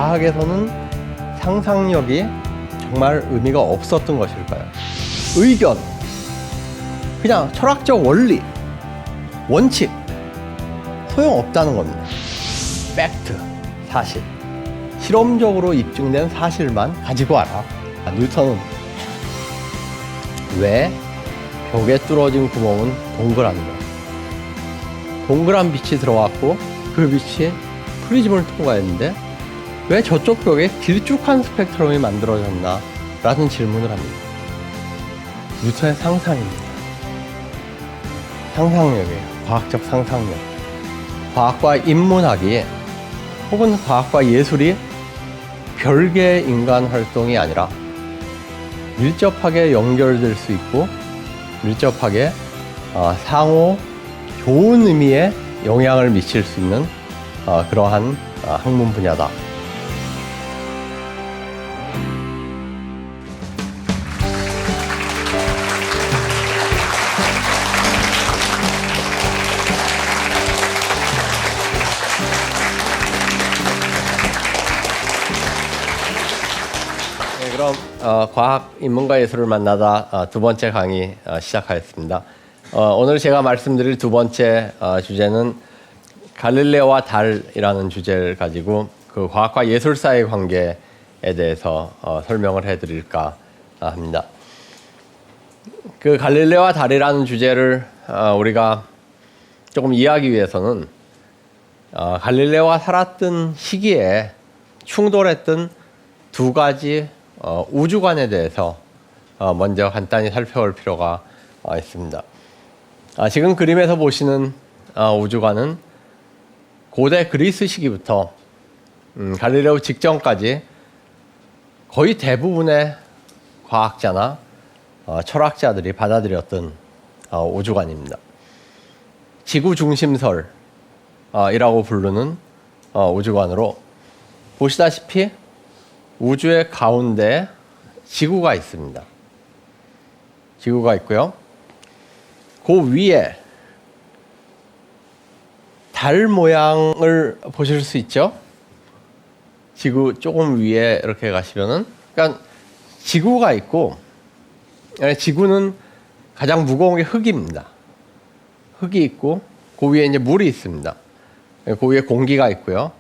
과학에서는 상상력이 정말 의미가 없었던 것일까요? 의견, 그냥 철학적 원리, 원칙, 소용없다는 겁니다. 팩트, 사실, 실험적으로 입증된 사실만 가지고 와라. 뉴턴은 왜 벽에 뚫어진 구멍은 동그란가? 동그란 빛이 들어왔고 그 빛이 프리즘을 통과했는데 왜 저쪽 벽에 길쭉한 스펙트럼이 만들어졌나? 라는 질문을 합니다. 뉴턴의 상상입니다. 상상력이에요. 과학적 상상력. 과학과 인문학이 혹은 과학과 예술이 별개의 인간 활동이 아니라 밀접하게 연결될 수 있고 밀접하게 상호 좋은 의미의 영향을 미칠 수 있는 그러한 학문 분야다. 네, 그럼 과학, 인문과 예술을 만나다 두 번째 강의 시작하겠습니다. 오늘 제가 말씀드릴 두 번째 주제는 갈릴레오와 달이라는 주제를 가지고 그 과학과 예술 사이의 관계에 대해서 설명을 해드릴까 합니다. 그 갈릴레오와 달이라는 주제를 우리가 조금 이해하기 위해서는 갈릴레오가 살았던 시기에 충돌했던 두 가지 우주관에 대해서 먼저 간단히 살펴볼 필요가 있습니다. 지금 그림에서 보시는 우주관은 고대 그리스 시기부터 갈릴레오 직전까지 거의 대부분의 과학자나 철학자들이 받아들였던 우주관입니다. 지구 중심설이라고 부르는 우주관으로 보시다시피 우주의 가운데 지구가 있습니다. 지구가 있고요. 그 위에 달 모양을 보실 수 있죠? 지구 조금 위에 이렇게 가시면은, 그러니까 지구가 있고, 지구는 가장 무거운 게 흙입니다. 흙이 있고, 그 위에 이제 물이 있습니다. 그 위에 공기가 있고요.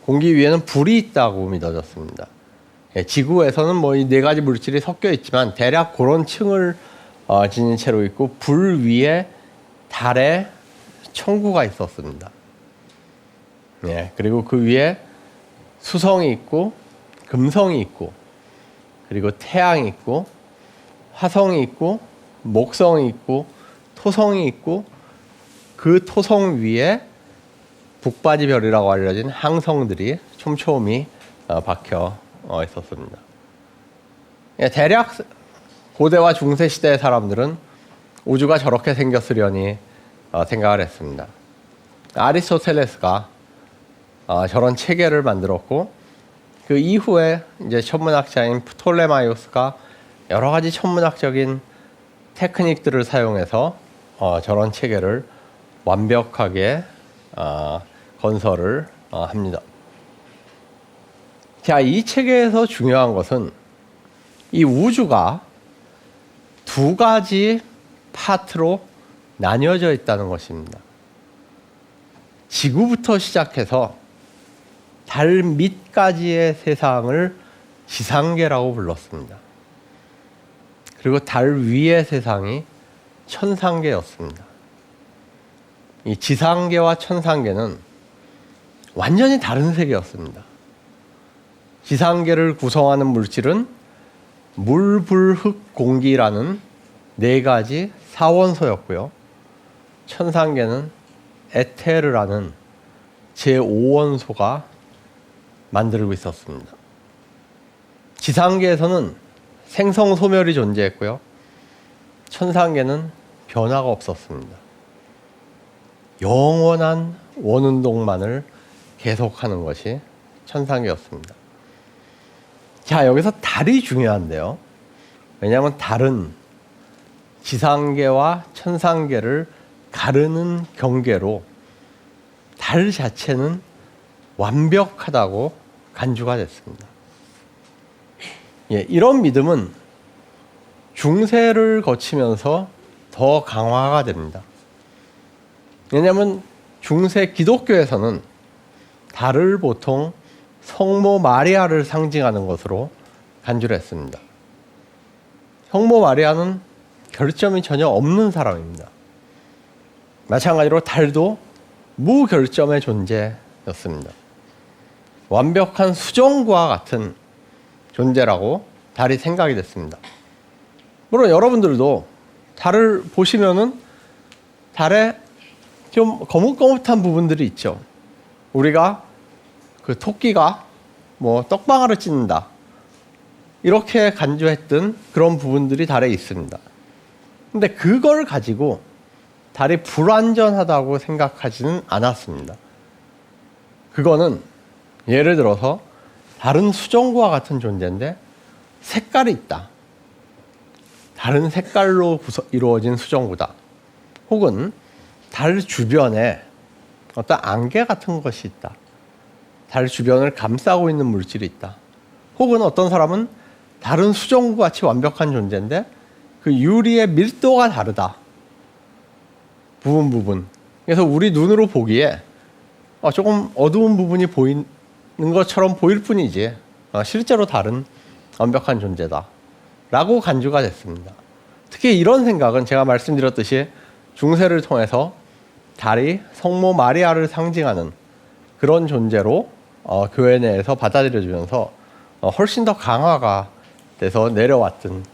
공기 위에는 불이 있다고 믿어졌습니다. 지구에서는 뭐 이 네 가지 물질이 섞여 있지만 대략 그런 층을 지닌 채로 있고, 불 위에 달에 천구가 있었습니다. 그리고 그 위에 수성이 있고 금성이 있고 그리고 태양이 있고 화성이 있고 목성이 있고 토성이 있고 그 토성 위에 북바지별이라고 알려진 항성들이 촘촘히 박혀 있었습니다. 대략 고대와 중세 시대의 사람들은 우주가 저렇게 생겼으려니 생각을 했습니다. 아리스토텔레스가 저런 체계를 만들었고 그 이후에 이제 천문학자인 프톨레마이오스가 여러 가지 천문학적인 테크닉들을 사용해서 저런 체계를 완벽하게 건설을 합니다. 자, 이 체계에서 중요한 것은 이 우주가 두 가지 파트로 나뉘어져 있다는 것입니다. 지구부터 시작해서 달 밑까지의 세상을 지상계라고 불렀습니다. 그리고 달 위의 세상이 천상계였습니다. 이 지상계와 천상계는 완전히 다른 세계였습니다. 지상계를 구성하는 물질은 물, 불, 흙, 공기라는 네 가지 사원소였고요. 천상계는 에테르라는 제5원소가 만들고 있었습니다. 지상계에서는 생성소멸이 존재했고요. 천상계는 변화가 없었습니다. 영원한 원운동만을 계속하는 것이 천상계였습니다. 자, 여기서 달이 중요한데요. 왜냐하면 달은 지상계와 천상계를 가르는 경계로 달 자체는 완벽하다고 간주가 됐습니다. 이런 믿음은 중세를 거치면서 더 강화가 됩니다. 왜냐하면 중세 기독교에서는 달을 보통 성모 마리아를 상징하는 것으로 간주를 했습니다. 성모 마리아는 결점이 전혀 없는 사람입니다. 마찬가지로 달도 무결점의 존재였습니다. 완벽한 수정과 같은 존재라고 달이 생각이 됐습니다. 물론 여러분들도 달을 보시면은 달에 좀 거뭇거뭇한 부분들이 있죠. 우리가 그 토끼가 뭐 떡방아를 찢는다 이렇게 간주했던 그런 부분들이 달에 있습니다. 근데 그걸 가지고 달이 불완전하다고 생각하지는 않았습니다. 그거는 예를 들어서 다른 수정과 같은 존재인데 색깔이 있다. 다른 색깔로 이루어진 수정구다. 혹은 달 주변에 어떤 안개 같은 것이 있다. 달 주변을 감싸고 있는 물질이 있다. 혹은 어떤 사람은 다른 수정구 같이 완벽한 존재인데 그 유리의 밀도가 다르다. 부분. 그래서 우리 눈으로 보기에 조금 어두운 부분이 보이는 것처럼 보일 뿐이지 실제로 달은 완벽한 존재다. 라고 간주가 됐습니다. 특히 이런 생각은 제가 말씀드렸듯이 중세를 통해서 달이 성모 마리아를 상징하는 그런 존재로 교회 내에서 받아들여지면서 훨씬 더 강화가 돼서 내려왔던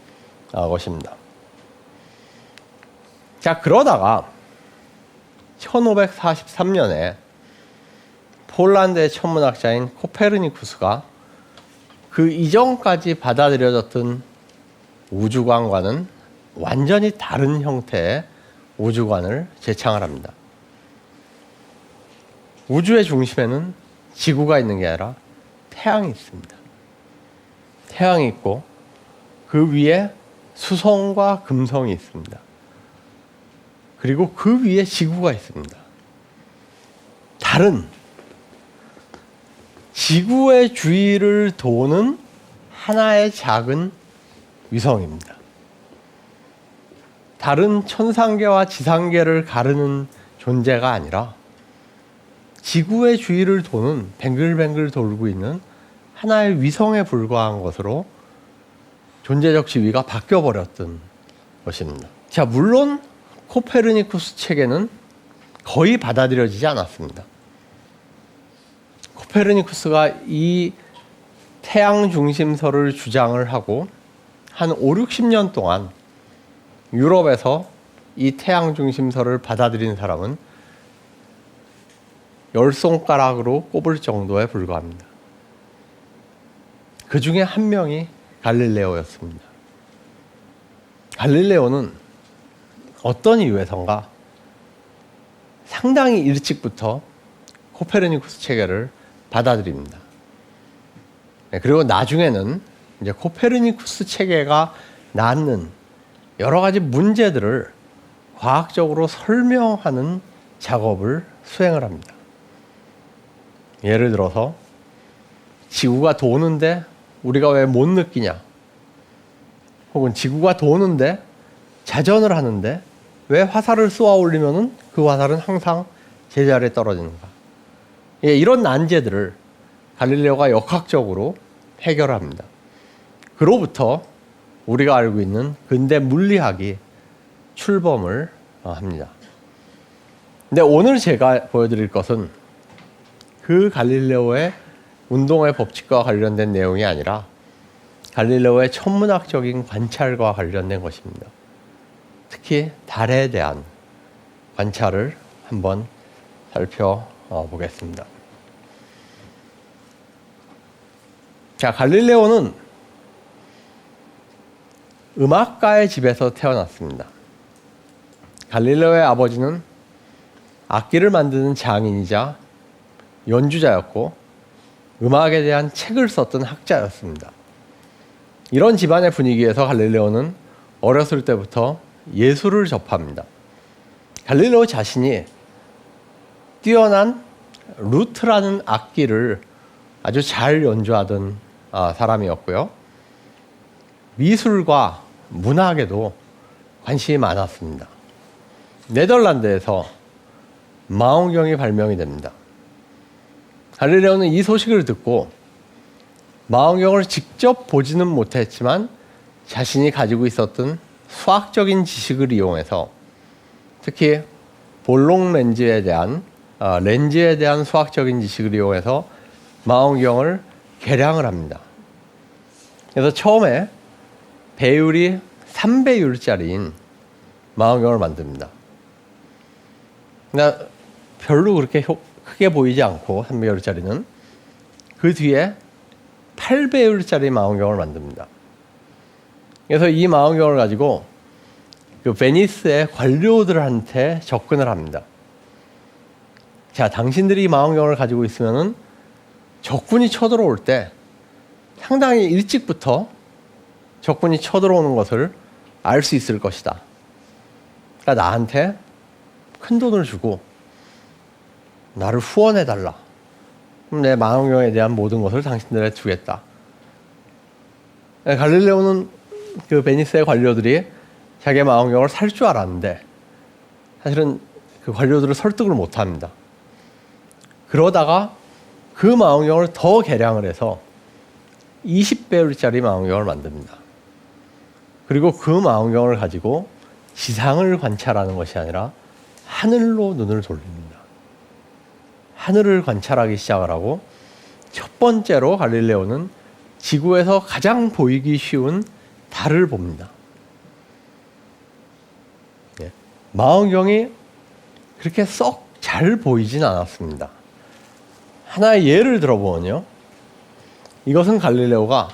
것입니다. 자, 그러다가 1543년에 폴란드의 천문학자인 코페르니쿠스가 그 이전까지 받아들여졌던 우주관과는 완전히 다른 형태의 우주관을 제창을 합니다. 우주의 중심에는 지구가 있는 게 아니라 태양이 있습니다. 태양이 있고 그 위에 수성과 금성이 있습니다. 그리고 그 위에 지구가 있습니다. 달은 지구의 주위를 도는 하나의 작은 위성입니다. 달은 천상계와 지상계를 가르는 존재가 아니라 지구의 주위를 도는 뱅글뱅글 돌고 있는 하나의 위성에 불과한 것으로 존재적 지위가 바뀌어버렸던 것입니다. 자, 물론 코페르니쿠스 체계는 거의 받아들여지지 않았습니다. 코페르니쿠스가 이 태양 중심설을 주장을 하고 한 5, 60년 동안 유럽에서 이 태양 중심설을 받아들인 사람은 10손가락으로 꼽을 정도에 불과합니다. 그 중에 한 명이 갈릴레오였습니다. 갈릴레오는 어떤 이유에선가 상당히 일찍부터 코페르니쿠스 체계를 받아들입니다. 그리고 나중에는 이제 코페르니쿠스 체계가 낳는 여러 가지 문제들을 과학적으로 설명하는 작업을 수행을 합니다. 예를 들어서 지구가 도는데 우리가 왜 못 느끼냐? 혹은 지구가 도는데 자전을 하는데 왜 화살을 쏘아 올리면은 그 화살은 항상 제자리에 떨어지는가? 이런 난제들을 갈릴레오가 역학적으로 해결합니다. 그로부터 우리가 알고 있는 근대 물리학이 출범을 합니다. 근데 오늘 제가 보여드릴 것은 그 갈릴레오의 운동의 법칙과 관련된 내용이 아니라 갈릴레오의 천문학적인 관찰과 관련된 것입니다. 특히 달에 대한 관찰을 한번 살펴보겠습니다. 자, 갈릴레오는 음악가의 집에서 태어났습니다. 갈릴레오의 아버지는 악기를 만드는 장인이자 연주자였고 음악에 대한 책을 썼던 학자였습니다. 이런 집안의 분위기에서 갈릴레오는 어렸을 때부터 예술을 접합니다. 갈릴레오 자신이 뛰어난 루트라는 악기를 아주 잘 연주하던 사람이었고요. 미술과 문학에도 관심이 많았습니다. 네덜란드에서 망원경이 발명이 됩니다. 갈릴레오는 이 소식을 듣고 망원경을 직접 보지는 못했지만 자신이 가지고 있었던 수학적인 지식을 이용해서 특히 볼록 렌즈에 대한 수학적인 지식을 이용해서 망원경을 개량을 합니다. 그래서 처음에 배율이 3배율짜리인 망원경을 만듭니다. 그러니까 별로 그렇게 크게 보이지 않고 3배율짜리는 그 뒤에 8배율짜리 망원경을 만듭니다. 그래서 이 망원경을 가지고 그 베니스의 관료들한테 접근을 합니다. 자, 당신들이 이 망원경을 가지고 있으면은 적군이 쳐들어올 때 상당히 일찍부터 적군이 쳐들어오는 것을 알 수 있을 것이다. 그러니까 나한테 큰 돈을 주고 나를 후원해달라. 그럼 내 망원경에 대한 모든 것을 당신들에게 주겠다. 갈릴레오는 그 베니스의 관료들이 자기의 망원경을 살 줄 알았는데 사실은 그 관료들을 설득을 못합니다. 그러다가 그 망원경을 더 개량을 해서 20배율짜리 망원경을 만듭니다. 그리고 그 망원경을 가지고 지상을 관찰하는 것이 아니라 하늘로 눈을 돌립니다. 하늘을 관찰하기 시작을 하고 첫 번째로 갈릴레오는 지구에서 가장 보이기 쉬운 달을 봅니다. 망원경이 그렇게 썩 잘 보이진 않았습니다. 하나의 예를 들어보면요. 이것은 갈릴레오가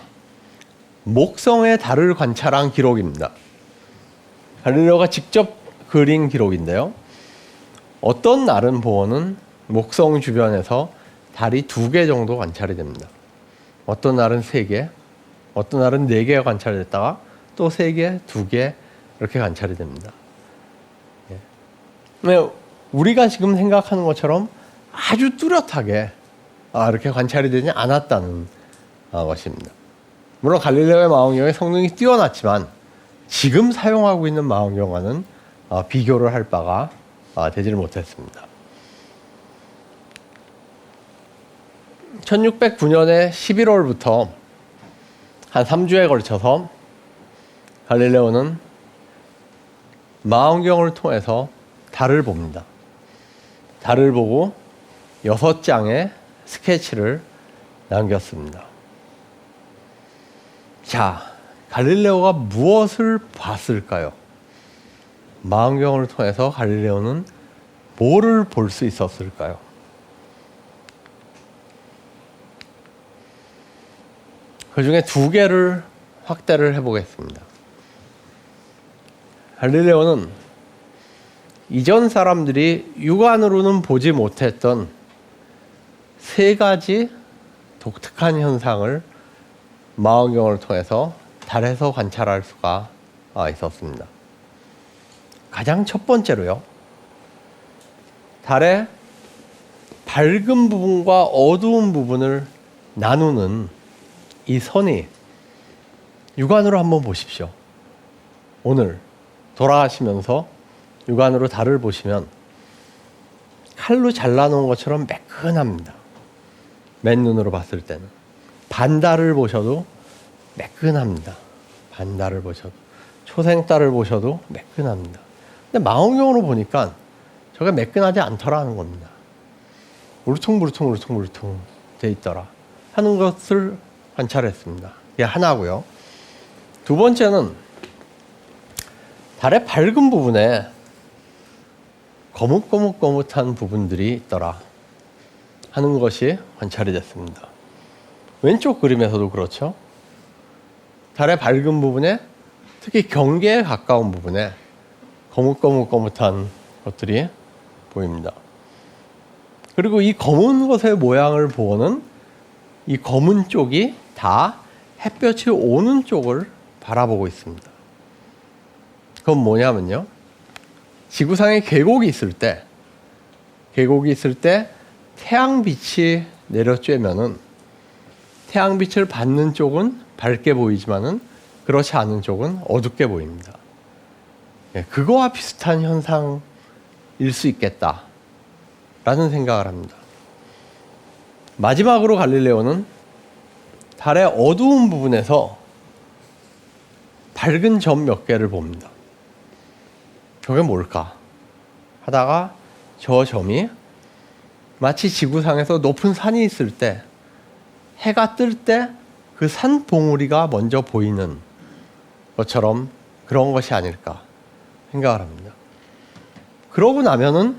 목성의 달을 관찰한 기록입니다. 갈릴레오가 직접 그린 기록인데요. 어떤 날은 보면은 목성 주변에서 달이 2개 정도 관찰이 됩니다. 어떤 날은 3개, 어떤 날은 4개가 관찰이 됐다가 또 3개, 2개 이렇게 관찰이 됩니다. 우리가 지금 생각하는 것처럼 아주 뚜렷하게 이렇게 관찰이 되지 않았다는 것입니다. 물론 갈릴레오의 망원경의 성능이 뛰어났지만 지금 사용하고 있는 망원경과는 비교를 할 바가 되지를 못했습니다. 1609년에 11월부터 한 3주에 걸쳐서 갈릴레오는 망원경을 통해서 달을 봅니다. 달을 보고 6장의 스케치를 남겼습니다. 자, 갈릴레오가 무엇을 봤을까요? 망원경을 통해서 갈릴레오는 뭐를 볼 수 있었을까요? 그 중에 2개를 확대를 해보겠습니다. 갈릴레오는 이전 사람들이 육안으로는 보지 못했던 3가지 독특한 현상을 망원경을 통해서 달에서 관찰할 수가 있었습니다. 가장 첫 번째로요. 달의 밝은 부분과 어두운 부분을 나누는 이 선이 육안으로 한번 보십시오. 오늘 돌아가시면서 육안으로 달을 보시면 칼로 잘라놓은 것처럼 매끈합니다. 맨눈으로 봤을 때는. 반달을 보셔도 매끈합니다. 반달을 보셔도. 초생달을 보셔도 매끈합니다. 근데 망원경으로 보니까 저게 매끈하지 않더라는 겁니다. 울퉁불퉁 돼 있더라 하는 것을 관찰했습니다. 이게 하나고요. 두 번째는 달의 밝은 부분에 거뭇거뭇한 부분들이 있더라 하는 것이 관찰이 됐습니다. 왼쪽 그림에서도 그렇죠. 달의 밝은 부분에 특히 경계에 가까운 부분에 거뭇거뭇한 것들이 보입니다. 그리고 이 검은 것의 모양을 보고는 이 검은 쪽이 다 햇볕이 오는 쪽을 바라보고 있습니다. 그건 뭐냐면요. 지구상에 계곡이 있을 때 태양빛이 내려쬐면은 태양빛을 받는 쪽은 밝게 보이지만은 그렇지 않은 쪽은 어둡게 보입니다. 그거와 비슷한 현상일 수 있겠다라는 생각을 합니다. 마지막으로 갈릴레오는 달의 어두운 부분에서 밝은 점 몇 개를 봅니다. 저게 뭘까 하다가 저 점이 마치 지구상에서 높은 산이 있을 때 해가 뜰 때 그 산 봉우리가 먼저 보이는 것처럼 그런 것이 아닐까 생각을 합니다. 그러고 나면은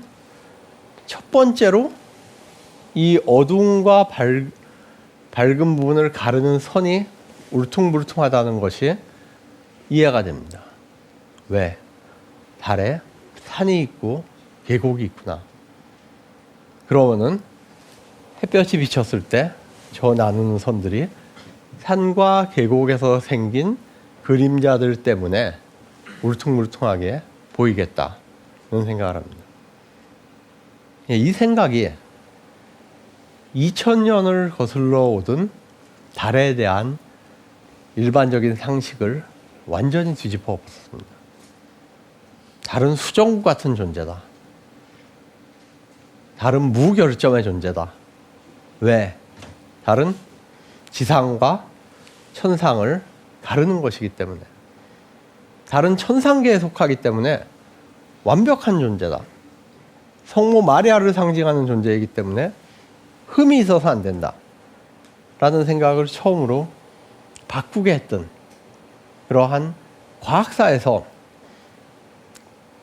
첫 번째로 이 어두움과 밝은 부분을 가르는 선이 울퉁불퉁하다는 것이 이해가 됩니다. 왜? 달에 산이 있고 계곡이 있구나. 그러면은 햇볕이 비쳤을 때 저 나누는 선들이 산과 계곡에서 생긴 그림자들 때문에 울퉁불퉁하게 보이겠다는 생각을 합니다. 이 생각이 2000년을 거슬러 오던 달에 대한 일반적인 상식을 완전히 뒤집어 엎었습니다. 달은 수정구 같은 존재다. 달은 무결점의 존재다. 왜? 달은 지상과 천상을 가르는 것이기 때문에. 달은 천상계에 속하기 때문에 완벽한 존재다. 성모 마리아를 상징하는 존재이기 때문에 흠이 있어서 안 된다. 라는 생각을 처음으로 바꾸게 했던 그러한 과학사에서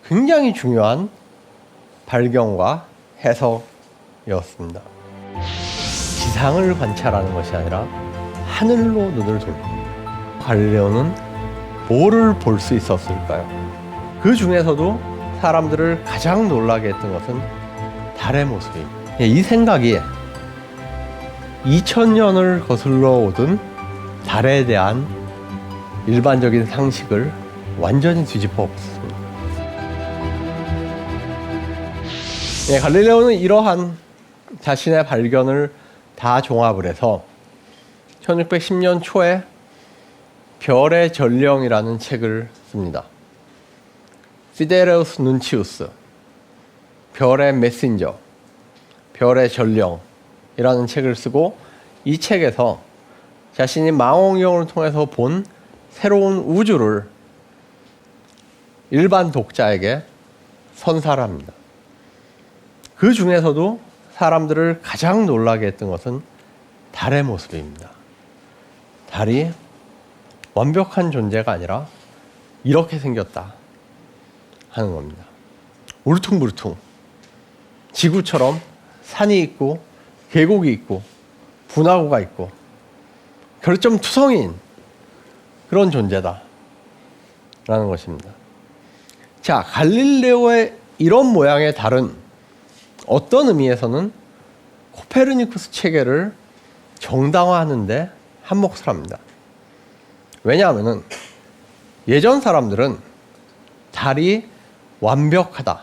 굉장히 중요한 발견과 해석이었습니다. 지상을 관찰하는 것이 아니라 하늘로 눈을 돌립니다. 갈릴레오는 뭐를 볼 수 있었을까요? 그 중에서도 사람들을 가장 놀라게 했던 것은 달의 모습입니다. 이 생각이 2000년을 거슬러 오던 달에 대한 일반적인 상식을 완전히 뒤집어 엎었습니다. 갈릴레오는 이러한 자신의 발견을 다 종합을 해서 1610년 초에 별의 전령이라는 책을 씁니다. 피데레우스 눈치우스, 별의 메신저, 별의 전령이라는 책을 쓰고 이 책에서 자신이 망원경을 통해서 본 새로운 우주를 일반 독자에게 선사를 합니다. 그 중에서도 사람들을 가장 놀라게 했던 것은 달의 모습입니다. 달이 완벽한 존재가 아니라 이렇게 생겼다 하는 겁니다. 울퉁불퉁 지구처럼 산이 있고 계곡이 있고 분화구가 있고 결점투성이인 그런 존재다 라는 것입니다. 자, 갈릴레오의 이런 모양의 달은 어떤 의미에서는 코페르니쿠스 체계를 정당화하는데 한몫을 합니다. 왜냐하면 예전 사람들은 달이 완벽하다,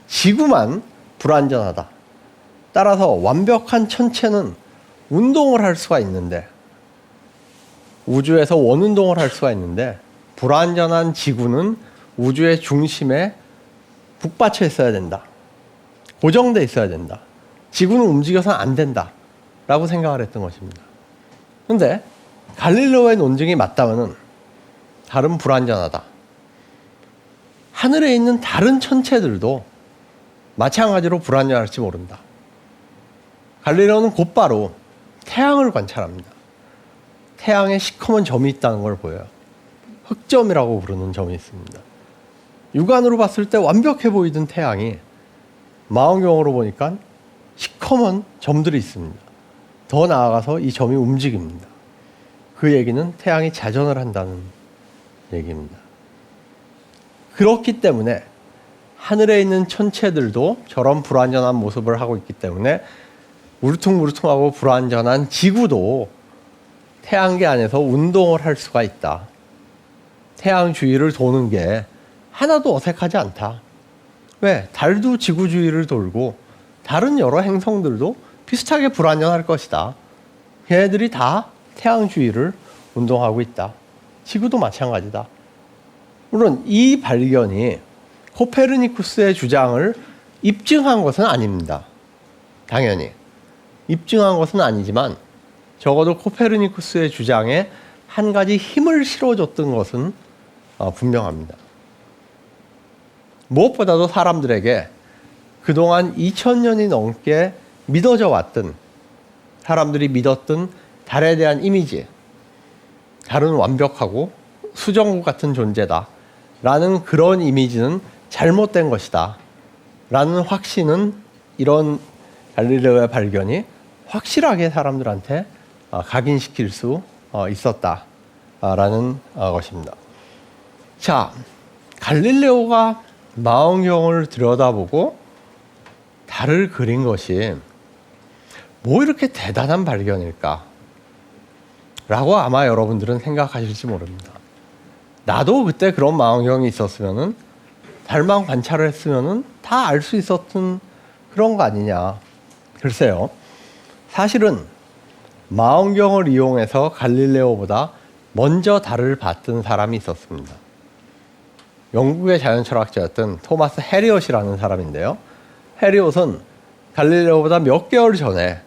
지구만 불완전하다, 따라서 완벽한 천체는 운동을 할 수가 있는데, 우주에서 원운동을 할 수가 있는데 불완전한 지구는 우주의 중심에 북받쳐 있어야 된다, 고정돼 있어야 된다, 지구는 움직여서 안 된다 라고 생각을 했던 것입니다. 그런데 갈릴레오의 논증이 맞다면 달은 불완전하다, 하늘에 있는 다른 천체들도 마찬가지로 불완전할지 모른다. 갈릴레오는 곧바로 태양을 관찰합니다. 태양에 시커먼 점이 있다는 걸 보여요. 흑점이라고 부르는 점이 있습니다. 육안으로 봤을 때 완벽해 보이던 태양이 망원경으로 보니까 시커먼 점들이 있습니다. 더 나아가서 이 점이 움직입니다. 그 얘기는 태양이 자전을 한다는 얘기입니다. 그렇기 때문에 하늘에 있는 천체들도 저런 불완전한 모습을 하고 있기 때문에 울퉁불퉁하고 불완전한 지구도 태양계 안에서 운동을 할 수가 있다. 태양 주위를 도는 게 하나도 어색하지 않다. 왜? 달도 지구 주위를 돌고 다른 여러 행성들도 비슷하게 불완전할 것이다. 걔네들이 다 태양주의를 운동하고 있다. 지구도 마찬가지다. 물론 이 발견이 코페르니쿠스의 주장을 입증한 것은 아닙니다. 당연히 입증한 것은 아니지만 적어도 코페르니쿠스의 주장에 한 가지 힘을 실어줬던 것은 분명합니다. 무엇보다도 사람들에게 그동안 2000년이 넘게 믿어져 왔던, 사람들이 믿었던 달에 대한 이미지, 달은 완벽하고 수정구 같은 존재다 라는 그런 이미지는 잘못된 것이다 라는 확신은 이런 갈릴레오의 발견이 확실하게 사람들한테 각인시킬 수 있었다라는 것입니다. 자, 갈릴레오가 망원경을 들여다보고 달을 그린 것이 뭐 이렇게 대단한 발견일까? 라고 아마 여러분들은 생각하실지 모릅니다. 나도 그때 그런 망원경이 있었으면은, 달만 관찰을 했으면은 다 알 수 있었던 그런 거 아니냐. 글쎄요. 사실은 망원경을 이용해서 갈릴레오보다 먼저 달을 봤던 사람이 있었습니다. 영국의 자연철학자였던 토마스 해리엇이라는 사람인데요. 해리엇은 갈릴레오보다 몇 개월 전에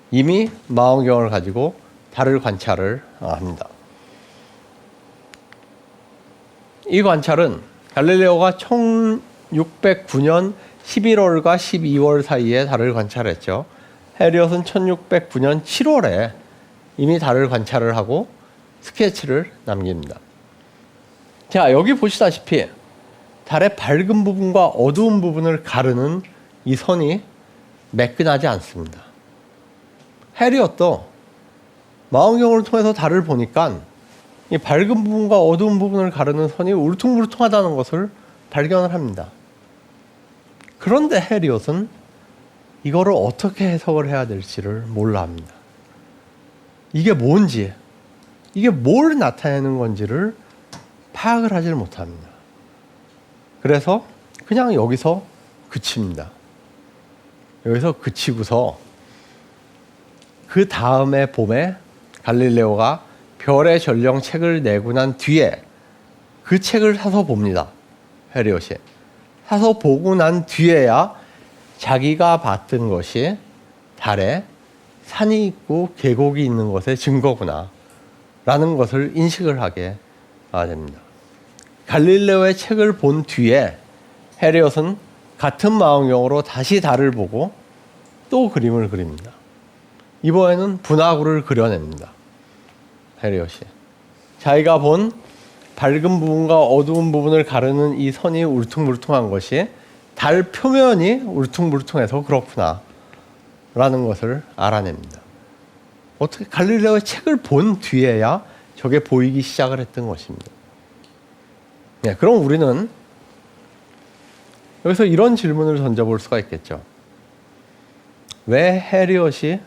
이미 망원경을 가지고 달을 관찰을 합니다. 이 관찰은 갈릴레오가 1609년 11월과 12월 사이에 달을 관찰했죠. 해리엇은 1609년 7월에 이미 달을 관찰을 하고 스케치를 남깁니다. 자, 여기 보시다시피 달의 밝은 부분과 어두운 부분을 가르는 이 선이 매끈하지 않습니다. 해리엇도 망원경을 통해서 달을 보니까 이 밝은 부분과 어두운 부분을 가르는 선이 울퉁불퉁하다는 것을 발견을 합니다. 그런데 해리엇은 이거를 어떻게 해석을 해야 될지를 몰라 합니다. 이게 뭔지, 이게 뭘 나타내는 건지를 파악을 하지를 못합니다. 그래서 그냥 여기서 그칩니다. 여기서 그치고서 그 다음에 봄에 갈릴레오가 별의 전령 책을 내고 난 뒤에 그 책을 사서 봅니다. 해리엇이. 사서 보고 난 뒤에야 자기가 봤던 것이 달에 산이 있고 계곡이 있는 것의 증거구나 라는 것을 인식을 하게 됩니다. 갈릴레오의 책을 본 뒤에 해리엇은 같은 망원경으로 다시 달을 보고 또 그림을 그립니다. 이번에는 분화구를 그려냅니다. 해리엇이. 자기가 본 밝은 부분과 어두운 부분을 가르는 이 선이 울퉁불퉁한 것이 달 표면이 울퉁불퉁해서 그렇구나 라는 것을 알아냅니다. 어떻게 갈릴레오의 책을 본 뒤에야 저게 보이기 시작을 했던 것입니다. 네, 그럼 우리는 여기서 이런 질문을 던져볼 수가 있겠죠. 왜 해리엇이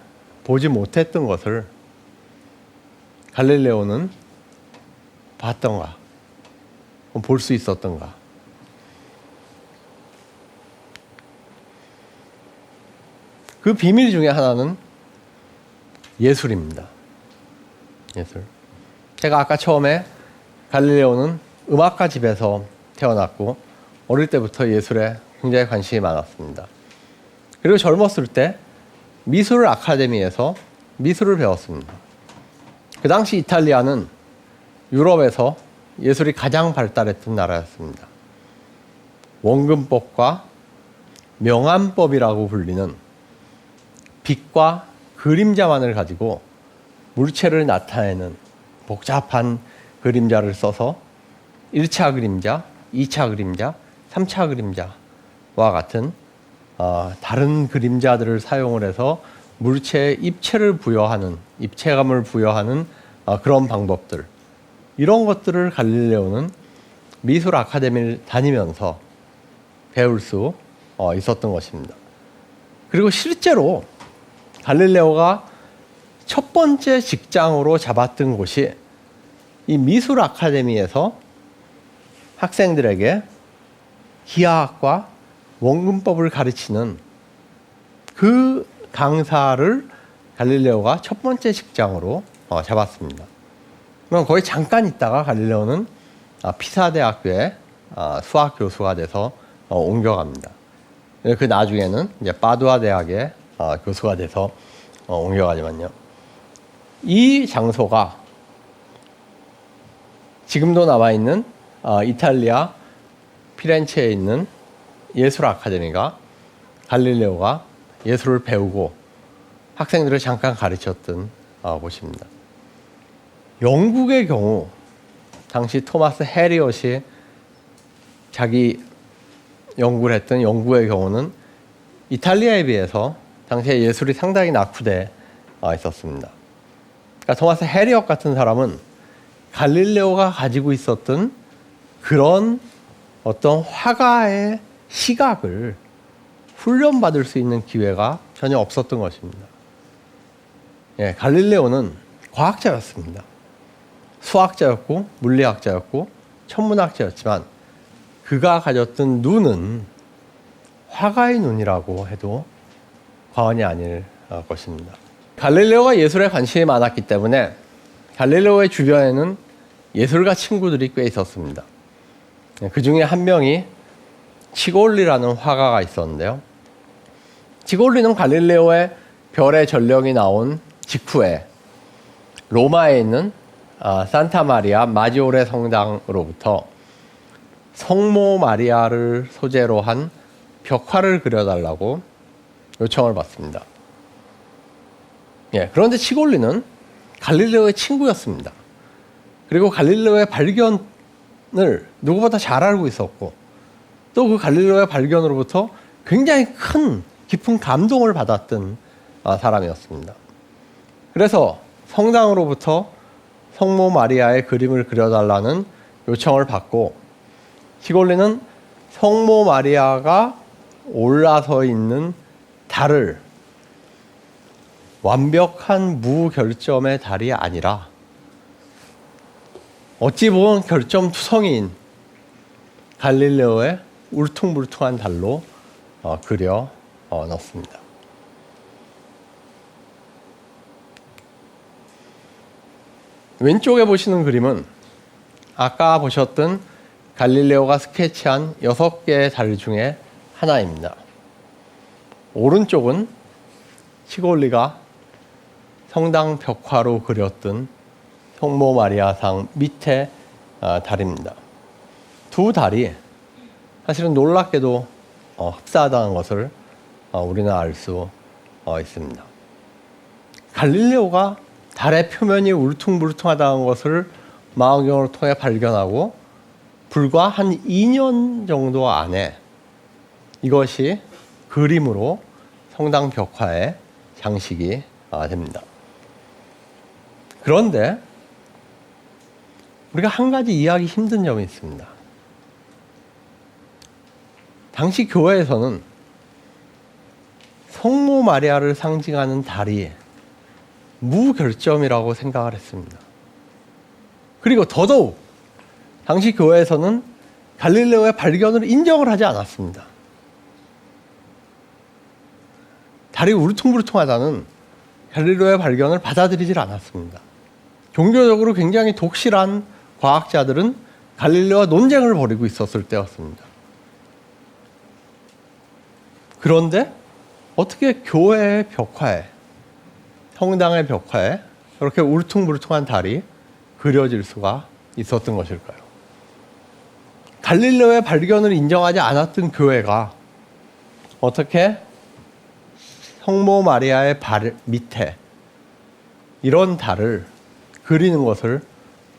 보지 못했던 것을 갈릴레오는 봤던가, 볼 수 있었던가? 그 비밀 중에 하나는 예술입니다. 예술. 제가 아까 처음에 갈릴레오는 음악가 집에서 태어났고 어릴 때부터 예술에 굉장히 관심이 많았습니다. 그리고 젊었을 때 미술 아카데미에서 미술을 배웠습니다. 그 당시 이탈리아는 유럽에서 예술이 가장 발달했던 나라였습니다. 원근법과 명암법이라고 불리는 빛과 그림자만을 가지고 물체를 나타내는 복잡한 그림자를 써서 1차 그림자, 2차 그림자, 3차 그림자와 같은 다른 그림자들을 사용을 해서 물체에 입체를 부여하는, 입체감을 부여하는 그런 방법들, 이런 것들을 갈릴레오는 미술 아카데미를 다니면서 배울 수 있었던 것입니다. 그리고 실제로 갈릴레오가 첫 번째 직장으로 잡았던 곳이 이 미술 아카데미에서 학생들에게 기하학과 원근법을 가르치는 그 강사를 갈릴레오가 첫 번째 직장으로 잡았습니다. 그럼 거의 잠깐 있다가 갈릴레오는 피사 대학교에 수학 교수가 돼서 옮겨갑니다. 그 나중에는 이제 파두아 대학의 교수가 돼서 옮겨가지만요. 이 장소가 지금도 남아 있는 이탈리아 피렌체에 있는 예술 아카데미가 갈릴레오가 예술을 배우고 학생들을 잠깐 가르쳤던 곳입니다. 영국의 경우 당시 토마스 해리엇이 자기 연구를 했던 영국의 경우는 이탈리아에 비해서 당시에 예술이 상당히 낙후돼 있었습니다. 그러니까 토마스 해리엇 같은 사람은 갈릴레오가 가지고 있었던 그런 어떤 화가의 시각을 훈련받을 수 있는 기회가 전혀 없었던 것입니다. 예, 갈릴레오는 과학자였습니다. 수학자였고 물리학자였고 천문학자였지만 그가 가졌던 눈은 화가의 눈이라고 해도 과언이 아닐 것입니다. 갈릴레오가 예술에 관심이 많았기 때문에 갈릴레오의 주변에는 예술가 친구들이 꽤 있었습니다. 그 중에 한 명이 치골리라는 화가가 있었는데요. 치골리는 갈릴레오의 별의 전령이 나온 직후에 로마에 있는 산타 마리아 마지오레 성당으로부터 성모 마리아를 소재로 한 벽화를 그려달라고 요청을 받습니다. 예, 그런데 치골리는 갈릴레오의 친구였습니다. 그리고 갈릴레오의 발견을 누구보다 잘 알고 있었고 또 그 갈릴레오의 발견으로부터 굉장히 큰 깊은 감동을 받았던 사람이었습니다. 그래서 성당으로부터 성모 마리아의 그림을 그려달라는 요청을 받고 치골리는 성모 마리아가 올라서 있는 달을 완벽한 무결점의 달이 아니라 어찌 보면 결점투성이인 갈릴레오의 울퉁불퉁한 달로 그려 넣습니다. 왼쪽에 보시는 그림은 아까 보셨던 갈릴레오가 스케치한 6개의 달 중에 하나입니다. 오른쪽은 치골리가 성당 벽화로 그렸던 성모 마리아상 밑에 달입니다. 두 달이 사실은 놀랍게도 흡사하다는 것을 우리는 알 수 있습니다. 갈릴레오가 달의 표면이 울퉁불퉁하다는 것을 망원경을 통해 발견하고 불과 한 2년 정도 안에 이것이 그림으로 성당 벽화에 장식이 됩니다. 그런데 우리가 한 가지 이해하기 힘든 점이 있습니다. 당시 교회에서는 성모 마리아를 상징하는 달이 무결점이라고 생각을 했습니다. 그리고 더더욱 당시 교회에서는 갈릴레오의 발견을 인정을 하지 않았습니다. 달이 울퉁불퉁하다는 갈릴레오의 발견을 받아들이질 않았습니다. 종교적으로 굉장히 독실한 과학자들은 갈릴레오와 논쟁을 벌이고 있었을 때였습니다. 그런데 어떻게 교회의 벽화에, 성당의 벽화에 그렇게 울퉁불퉁한 달이 그려질 수가 있었던 것일까요? 갈릴레오의 발견을 인정하지 않았던 교회가 어떻게 성모 마리아의 발 밑에 이런 달을 그리는 것을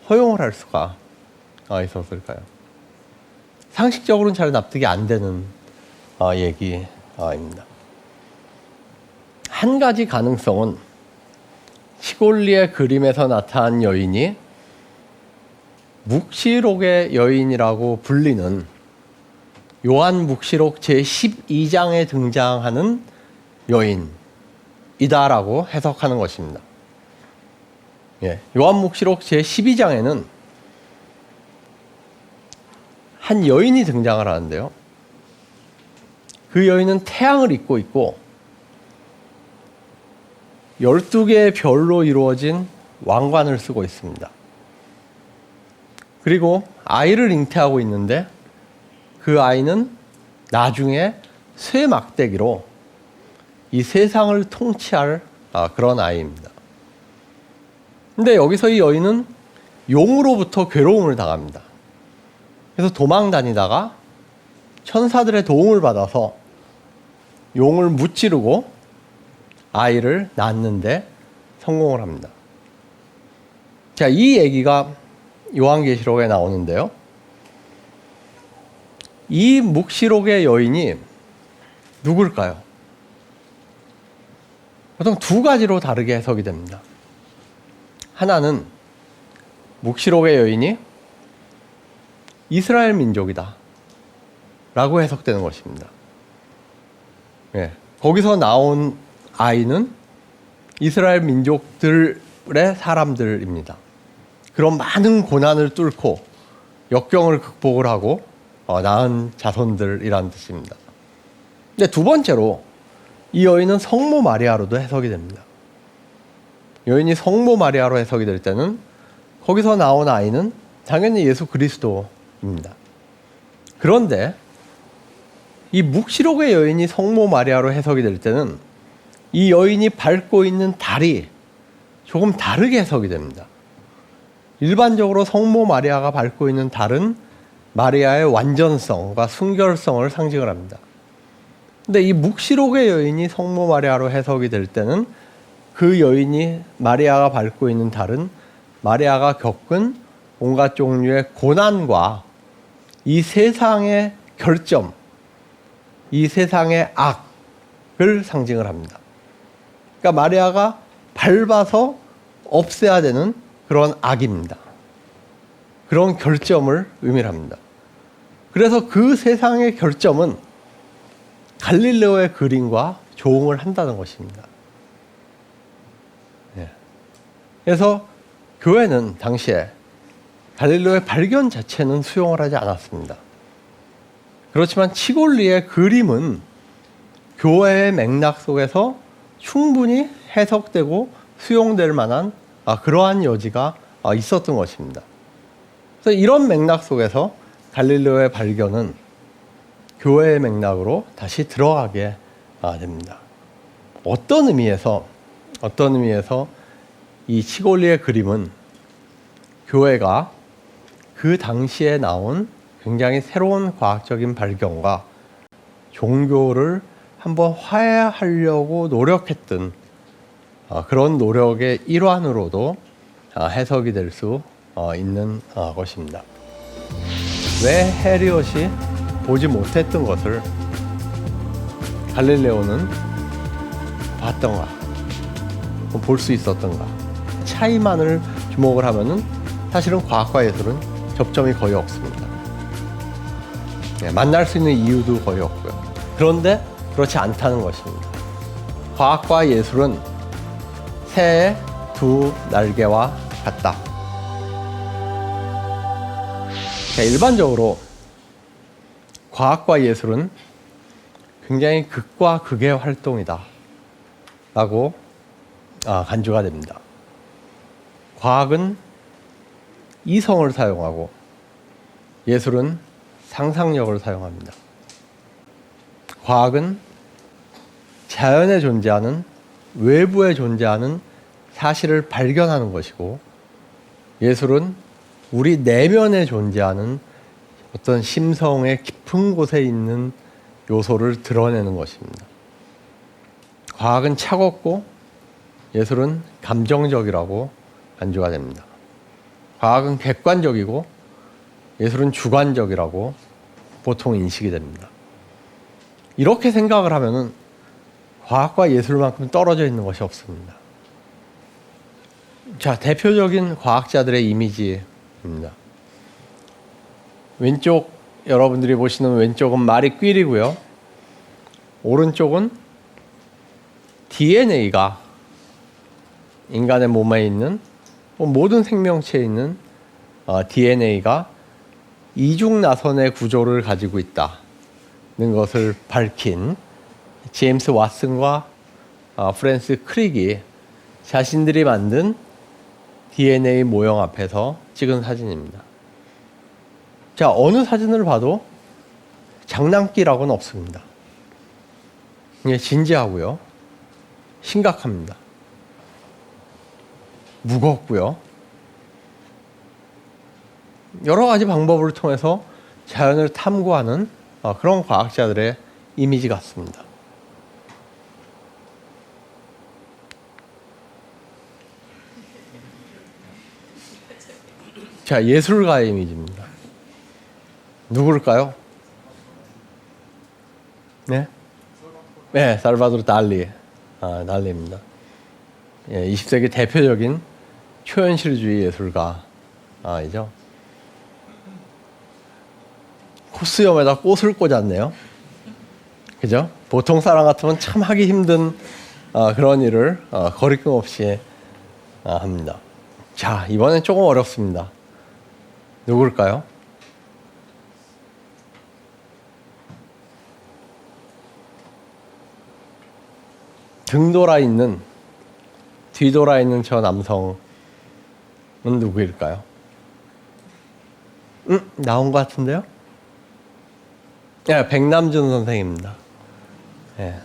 허용을 할 수가 있었을까요? 상식적으로는 잘 납득이 안 되는 얘기입니다. 한 가지 가능성은 치골리의 그림에서 나타난 여인이 묵시록의 여인이라고 불리는 요한 묵시록 제12장에 등장하는 여인이다라고 해석하는 것입니다. 예, 요한 묵시록 제12장에는 한 여인이 등장을 하는데요. 그 여인은 태양을 입고 있고 12개의 별로 이루어진 왕관을 쓰고 있습니다. 그리고 아이를 잉태하고 있는데 그 아이는 나중에 쇠 막대기로 이 세상을 통치할 그런 아이입니다. 근데 여기서 이 여인은 용으로부터 괴로움을 당합니다. 그래서 도망 다니다가 천사들의 도움을 받아서 용을 무찌르고 아이를 낳는데 성공을 합니다. 자, 이 얘기가 요한계시록에 나오는데요. 이 묵시록의 여인이 누굴까요? 보통 두 가지로 다르게 해석이 됩니다. 하나는 묵시록의 여인이 이스라엘 민족이다 라고 해석되는 것입니다. 예, 거기서 나온 아이는 이스라엘 민족들의 사람들입니다. 그런 많은 고난을 뚫고 역경을 극복을 하고 낳은 자손들이라는 뜻입니다. 근데 두 번째로 이 여인은 성모 마리아로도 해석이 됩니다. 여인이 성모 마리아로 해석이 될 때는 거기서 나온 아이는 당연히 예수 그리스도입니다. 그런데 이 묵시록의 여인이 성모 마리아로 해석이 될 때는 이 여인이 밟고 있는 달이 조금 다르게 해석이 됩니다. 일반적으로 성모 마리아가 밟고 있는 달은 마리아의 완전성과 순결성을 상징을 합니다. 근데 이 묵시록의 여인이 성모 마리아로 해석이 될 때는 그 여인이 마리아가 밟고 있는 달은 마리아가 겪은 온갖 종류의 고난과 이 세상의 결점, 이 세상의 악을 상징을 합니다. 그러니까 마리아가 밟아서 없애야 되는 그런 악입니다. 그런 결점을 의미합니다. 그래서 그 세상의 결점은 갈릴레오의 그림과 조응을 한다는 것입니다. 그래서 교회는 당시에 갈릴레오의 발견 자체는 수용을 하지 않았습니다. 그렇지만 치골리의 그림은 교회의 맥락 속에서 충분히 해석되고 수용될 만한 그러한 여지가 있었던 것입니다. 그래서 이런 맥락 속에서 갈릴레오의 발견은 교회의 맥락으로 다시 들어가게 됩니다. 어떤 의미에서 이 치골리의 그림은 교회가 그 당시에 나온 굉장히 새로운 과학적인 발견과 종교를 한번 화해하려고 노력했던 그런 노력의 일환으로도 해석이 될 수 있는 것입니다. 왜 헤리엇이 보지 못했던 것을 갈릴레오는 봤던가, 볼 수 있었던가, 차이만을 주목을 하면은 사실은 과학과 예술은 접점이 거의 없습니다. 만날 수 있는 이유도 거의 없고요. 그런데 그렇지 않다는 것입니다. 과학과 예술은 새의 두 날개와 같다. 일반적으로 과학과 예술은 굉장히 극과 극의 활동이다 라고 간주가 됩니다. 과학은 이성을 사용하고 예술은 상상력을 사용합니다. 과학은 자연에 존재하는, 외부에 존재하는 사실을 발견하는 것이고, 예술은 우리 내면에 존재하는 어떤 심성의 깊은 곳에 있는 요소를 드러내는 것입니다. 과학은 차갑고 예술은 감정적이라고 간주가 됩니다. 과학은 객관적이고 예술은 주관적이라고 보통 인식이 됩니다. 이렇게 생각을 하면은 과학과 예술만큼 떨어져 있는 것이 없습니다. 자, 대표적인 과학자들의 이미지입니다. 왼쪽, 여러분들이 보시는 왼쪽은 마리 퀴리고요. 오른쪽은 DNA가 인간의 몸에 있는 모든 생명체에 있는 DNA가 이중나선의 구조를 가지고 있다는 것을 밝힌 제임스 왓슨과 프랜스 크릭이 자신들이 만든 DNA 모형 앞에서 찍은 사진입니다. 자, 어느 사진을 봐도 장난기라고는 없습니다. 이게 진지하고요. 심각합니다. 무겁고요. 여러 가지 방법을 통해서 자연을 탐구하는 그런 과학자들의 이미지 같습니다. 자, 예술가의 이미지입니다. 누굴까요? 네? 네, 살바도르 달리. 달리입니다. 예, 20세기 대표적인 초현실주의 예술가이죠. 코수염에다 꽃을 꽂았네요. 그죠? 보통 사람 같으면 참 하기 힘든 그런 일을 거리낌 없이 합니다. 자, 이번엔 조금 어렵습니다. 누굴까요? 등돌아 있는, 뒤돌아 있는 저 남성은 누구일까요? 나온 것 같은데요? 네, 백남준 선생입니다. 네,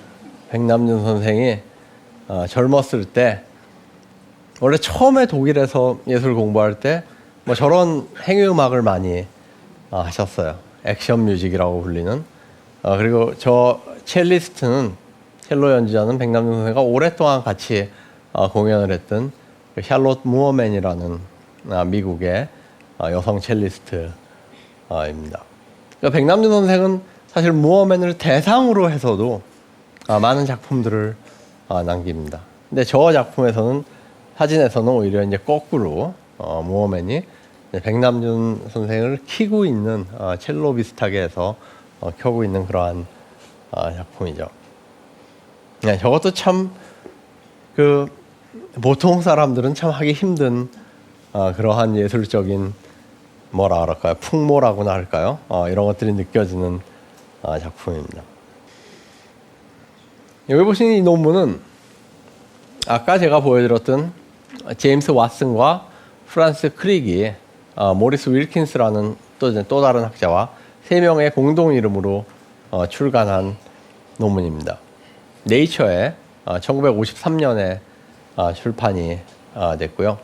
백남준 선생이 젊었을 때, 원래 처음에 독일에서 예술 공부할 때 뭐 저런 행위음악을 많이 하셨어요. 액션 뮤직이라고 불리는. 그리고 저 첼리스트는, 첼로 연주자는 백남준 선생과 오랫동안 같이 공연을 했던 샬롯 무어맨이라는 미국의 여성 첼리스트입니다. 그러니까 백남준 선생은 사실 무어맨을 대상으로 해서도 많은 작품들을 남깁니다. 근데 저 작품에서는, 사진에서는 오히려 이제 거꾸로 무어맨이 백남준 선생을 키고 있는 첼로 비슷하게 해서 켜고 있는 그러한 작품이죠. 네, 저것도 참 보통 사람들은 참 하기 힘든 그러한 예술적인 뭐라 그럴까요? 풍모라고나 할까요? 이런 것들이 느껴지는 작품입니다. 여기 보시는 이 논문은 아까 제가 보여드렸던 제임스 왓슨과 프란스 크릭이 모리스 윌킨스라는 또 다른 학자와 3명의 공동 이름으로 출간한 논문입니다. 네이처에 1953년에 출판이 됐고요.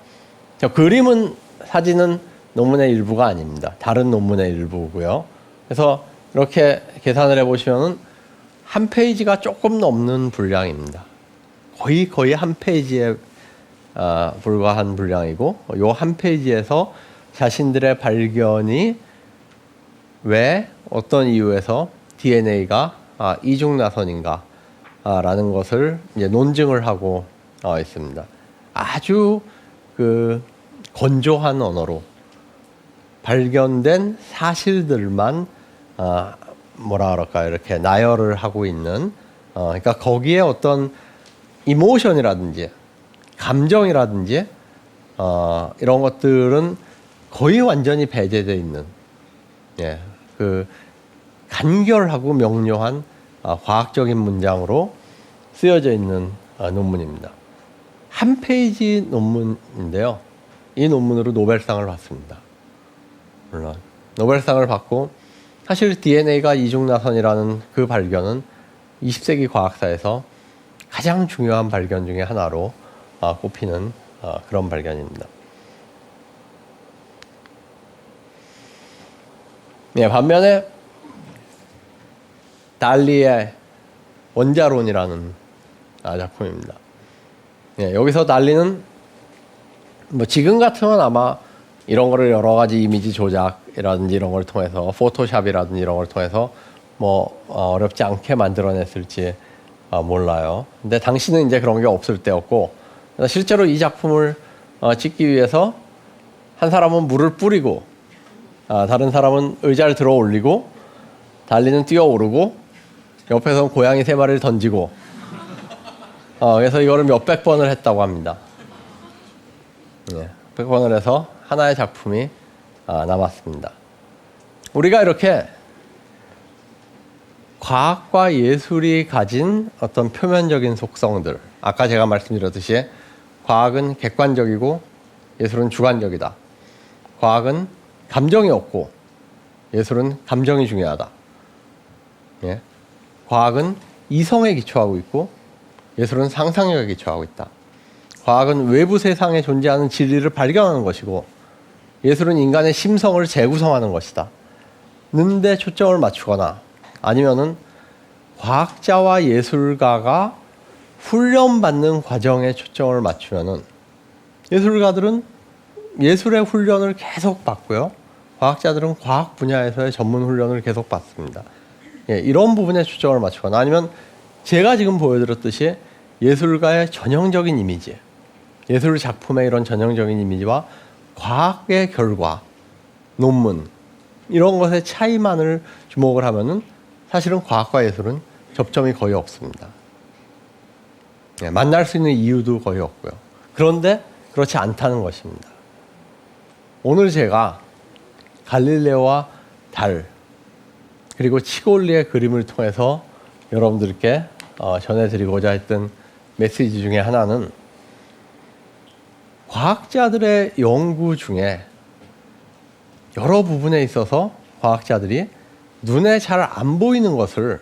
그림은, 사진은 논문의 일부가 아닙니다. 다른 논문의 일부고요. 그래서 이렇게 계산을 해보시면 한 페이지가 조금 넘는 분량입니다. 거의 한 페이지에 불과한 분량이고, 요 한 페이지에서 자신들의 발견이 왜, 어떤 이유에서 DNA가 이중나선인가 라는 것을 이제 논증을 하고 있습니다. 아주 건조한 언어로 발견된 사실들만 뭐라 그럴까요? 이렇게 나열을 하고 있는, 그러니까 거기에 어떤 이모션이라든지 감정이라든지 이런 것들은 거의 완전히 배제되어 있는, 예, 간결하고 명료한 과학적인 문장으로 쓰여져 있는 논문입니다. 한 페이지 논문인데요. 이 논문으로 노벨상을 받습니다. 물론 노벨상을 받고, 사실 DNA가 이중나선이라는 그 발견은 20세기 과학사에서 가장 중요한 발견 중에 하나로 꼽히는 그런 발견입니다. 네, 반면에 달리의 원자론이라는 작품입니다. 네, 여기서 달리는 뭐 지금 같으면 아마 이런 거를 여러 가지 이미지 조작이라든지 이런 걸 통해서, 포토샵이라든지 이런 걸 통해서 뭐 어렵지 않게 만들어냈을지 몰라요. 근데 당시는 이제 그런 게 없을 때였고, 실제로 이 작품을 찍기 위해서 한 사람은 물을 뿌리고, 다른 사람은 의자를 들어 올리고, 달리는 뛰어오르고, 옆에서는 고양이 3마리를 던지고, 그래서 이거를 몇백 번을 했다고 합니다. 네, 100번을 해서 하나의 작품이 남았습니다. 우리가 이렇게 과학과 예술이 가진 어떤 표면적인 속성들, 아까 제가 말씀드렸듯이 과학은 객관적이고 예술은 주관적이다. 과학은 감정이 없고 예술은 감정이 중요하다. 예. 과학은 이성에 기초하고 있고 예술은 상상력에 기초하고 있다. 과학은 외부 세상에 존재하는 진리를 발견하는 것이고 예술은 인간의 심성을 재구성하는 것이다. 는데 초점을 맞추거나 아니면은 과학자와 예술가가 훈련받는 과정에 초점을 맞추면은 예술가들은 예술의 훈련을 계속 받고요. 과학자들은 과학 분야에서의 전문 훈련을 계속 받습니다. 예, 이런 부분에 초점을 맞추거나 아니면 제가 지금 보여드렸듯이 예술가의 전형적인 이미지, 예술 작품의 이런 전형적인 이미지와 과학의 결과, 논문 이런 것의 차이만을 주목을 하면은 사실은 과학과 예술은 접점이 거의 없습니다. 예, 만날 수 있는 이유도 거의 없고요. 그런데 그렇지 않다는 것입니다. 오늘 제가 갈릴레오와 달 그리고 치골리의 그림을 통해서 여러분들께 전해드리고자 했던 메시지 중에 하나는 과학자들의 연구 중에 여러 부분에 있어서 과학자들이 눈에 잘 안 보이는 것을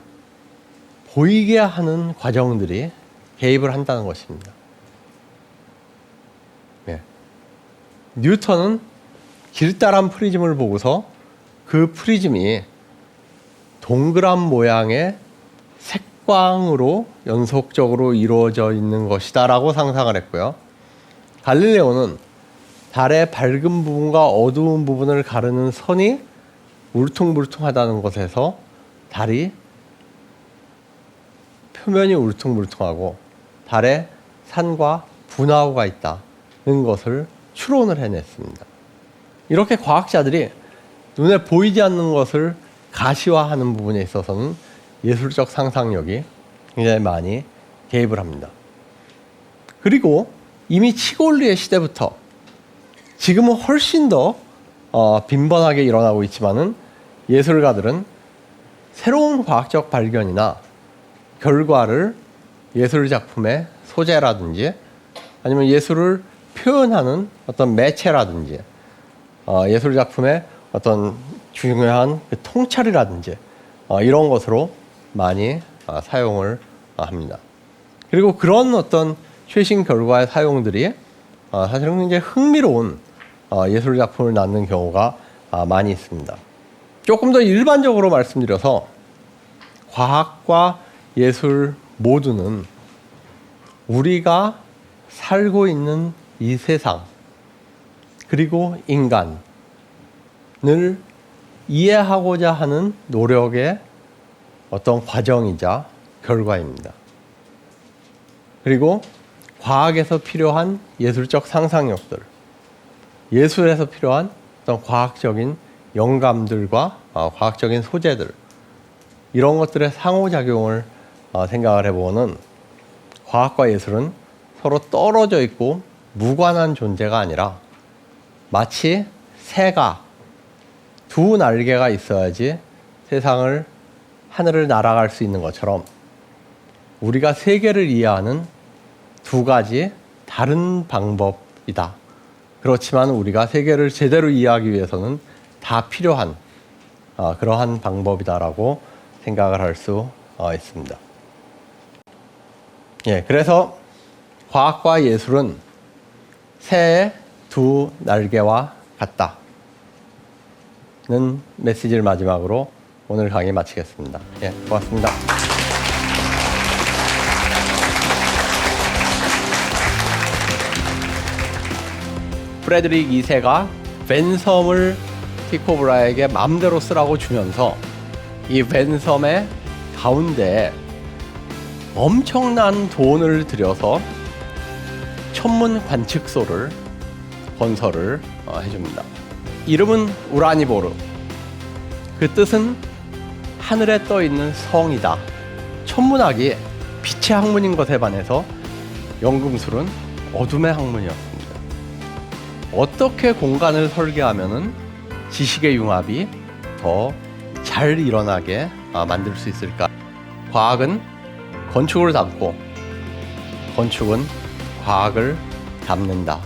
보이게 하는 과정들이 개입을 한다는 것입니다. 네. 뉴턴은 길다란 프리즘을 보고서 그 프리즘이 동그란 모양의 색광으로 연속적으로 이루어져 있는 것이다 라고 상상을 했고요. 갈릴레오는 달의 밝은 부분과 어두운 부분을 가르는 선이 울퉁불퉁하다는 것에서 달이 표면이 울퉁불퉁하고 달에 산과 분화구가 있다는 것을 추론을 해냈습니다. 이렇게 과학자들이 눈에 보이지 않는 것을 가시화하는 부분에 있어서는 예술적 상상력이 굉장히 많이 개입을 합니다. 그리고 이미 치골리의 시대부터 지금은 훨씬 더 빈번하게 일어나고 있지만은 예술가들은 새로운 과학적 발견이나 결과를 예술 작품의 소재라든지 아니면 예술을 표현하는 어떤 매체라든지 예술 작품의 어떤 중요한 통찰이라든지 이런 것으로 많이 사용을 합니다. 그리고 그런 어떤 최신 결과의 사용들이 사실은 굉장히 흥미로운 예술 작품을 낳는 경우가 많이 있습니다. 조금 더 일반적으로 말씀드려서 과학과 예술 모두는 우리가 살고 있는 이 세상 그리고 인간을 이해하고자 하는 노력의 어떤 과정이자 결과입니다. 그리고 과학에서 필요한 예술적 상상력들, 예술에서 필요한 어떤 과학적인 영감들과 과학적인 소재들 이런 것들의 상호작용을 생각을 해보면 과학과 예술은 서로 떨어져 있고 무관한 존재가 아니라 마치 새가 두 날개가 있어야지 세상을 하늘을 날아갈 수 있는 것처럼 우리가 세계를 이해하는 두 가지 다른 방법이다. 그렇지만 우리가 세계를 제대로 이해하기 위해서는 다 필요한 그러한 방법이다라고 생각을 할 수 있습니다. 예, 그래서 과학과 예술은 새의 두 날개와 같다는 메시지를 마지막으로 오늘 강의 마치겠습니다. 예, 고맙습니다. 프레드릭 2세가 벤섬을 티코 브라에게 마음대로 쓰라고 주면서 이 벤섬의 가운데에 엄청난 돈을 들여서 천문 관측소를 건설을 해줍니다. 이름은 우라니보르. 그 뜻은 하늘에 떠 있는 성이다. 천문학이 빛의 학문인 것에 반해서 연금술은 어둠의 학문이었습니다. 어떻게 공간을 설계하면은 지식의 융합이 더 잘 일어나게 만들 수 있을까? 과학은 건축을 담고 건축은 과학을 담는다.